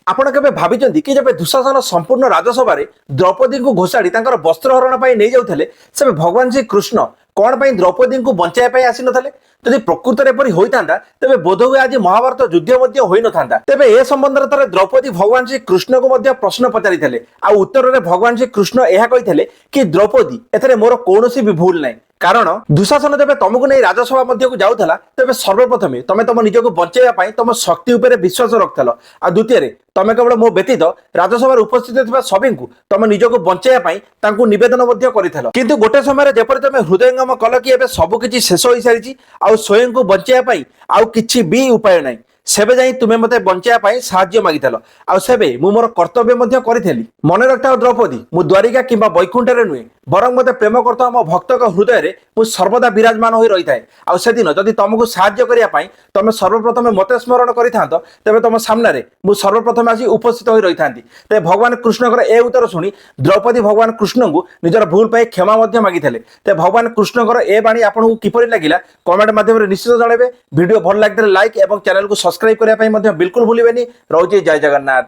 ଆପଣ କେବେ ଭାବିଛନ୍ତି କି ଯେବେ ଦୁଶାସନ ସମ୍ପୂର୍ଣ୍ଣ ରାଜସଭାରେ ଦ୍ରୌପଦୀଙ୍କୁ ଘୋଷାଡ଼ି ତାଙ୍କର ବସ୍ତ୍ରହରଣ ପାଇଁ ନେଇଯାଉଥିଲେ ସେବେ ଭଗବାନ ଶ୍ରୀକୃଷ୍ଣ କଣ ପାଇଁ ଦ୍ରୌପଦୀଙ୍କୁ ବଞ୍ଚାଇବା ପାଇଁ ଆସିନଥିଲେ? ଯଦି ପ୍ରକୃତରେ ଏପରି ହୋଇଥାନ୍ତା ତେବେ ବୋଧହୁଏ ଆଜି ମହାଭାରତ ଯୁଦ୍ଧ ମଧ୍ୟ ହୋଇନଥାନ୍ତା। ତେବେ ଏ ସମ୍ବନ୍ଧରେ ଥରେ ଦ୍ରୌପଦୀ ଭଗବାନ ଶ୍ରୀକୃଷ୍ଣଙ୍କୁ ମଧ୍ୟ ପ୍ରଶ୍ନ ପଚାରିଥିଲେ ଆଉ ଉତ୍ତରରେ ଭଗବାନ ଶ୍ରୀକୃଷ୍ଣ ଏହା କହିଥିଲେ କି ଦ୍ରୌପଦୀ ଏଥିରେ ମୋର କୌଣସି ବି ଭୁଲ ନାହିଁ। କାରଣ ଦୁଶାସନ ଯେବେ ତମକୁ ନେଇ ରାଜସଭା ମଧ୍ୟକୁ ଯାଉଥିଲା ତେବେ ସର୍ବପ୍ରଥମେ ତମେ ତମ ନିଜକୁ ବଞ୍ଚାଇବା ପାଇଁ ତମ ଶକ୍ତି ଉପରେ ବିଶ୍ୱାସ ରଖୁଥିଲ ଆଉ ଦ୍ୱିତୀୟରେ ତମେ କେବଳ ମୋ ବ୍ୟତୀତ ରାଜସଭାରେ ଉପସ୍ଥିତ ଥିବା ସଭିଙ୍କୁ ତମ ନିଜକୁ ବଞ୍ଚାଇବା ପାଇଁ ତାଙ୍କୁ ନିବେଦନ ମଧ୍ୟ କରିଥିଲ। କିନ୍ତୁ ଗୋଟେ ସମୟରେ ଯେପରି ତମେ ହୃଦୟଙ୍ଗମ କଲ କି ଏବେ ସବୁକିଛି ଶେଷ ହୋଇସାରିଛି ଆଉ ସ୍ୱୟଂକୁ ବଞ୍ଚାଇବା ପାଇଁ ଆଉ କିଛି ବି ଉପାୟ ନାହିଁ, ସେବେ ଯାଇ ତୁମେ ମତେ ବଞ୍ଚାଇବା ପାଇଁ ସାହାଯ୍ୟ ମାଗିଥିଲ ଆଉ ସେବେ ମୁଁ ମୋର କର୍ତ୍ତବ୍ୟ ମଧ୍ୟ କରିଥିଲି। ମନେ ରଖିଥାଅ ଦ୍ରୌପଦୀ, ମୁଁ ଦ୍ୱାରିକା କିମ୍ବା ବୈକୁଣ୍ଠରେ ନୁହେଁ ବରଂ ମତେ ପ୍ରେମ କରୁଥିବା ମୋ ଭକ୍ତଙ୍କ ହୃଦୟରେ ମୁଁ ସର୍ବଦା ବିରାଜମାନ ହୋଇ ରହିଥାଏ। ଆଉ ସେଦିନ ଯଦି ତମକୁ ସାହାଯ୍ୟ କରିବା ପାଇଁ ତମେ ସର୍ବପ୍ରଥମେ ମତେ ସ୍ମରଣ କରିଥାନ୍ତ ତେବେ ତମ ସାମ୍ନାରେ ମୁଁ ସର୍ବପ୍ରଥମେ ଆସି ଉପସ୍ଥିତ ହୋଇ ରହିଥାନ୍ତି। ତେବେ ଭଗବାନ କୃଷ୍ଣଙ୍କର ଏ ଉତ୍ତର ଶୁଣି ଦ୍ରୌପଦୀ ଭଗବାନ କୃଷ୍ଣଙ୍କୁ ନିଜର ଭୁଲ ପାଇଁ କ୍ଷମା ମଧ୍ୟ ମାଗିଥିଲେ। ତେବେ ଭଗବାନ କୃଷ୍ଣଙ୍କର ଏ ବାଣୀ ଆପଣଙ୍କୁ କିପରି ଲାଗିଲା କମେଣ୍ଟ ମାଧ୍ୟମରେ ନିଶ୍ଚିତ ଜଣାଇବେ। ଭିଡ଼ିଓ ଭଲ ଲାଗିଥିଲେ ଲାଇକ୍ ଏବଂ ଚ୍ୟାନେଲକୁ ସବସ୍କ୍ରାଇब କରିବା ପାଇଁ ମଧ୍ୟ ବିଲକୁଲ ଭୁଲିବେନି। ରହୁଛି ଜୟ ଜଗନ୍ନାଥ।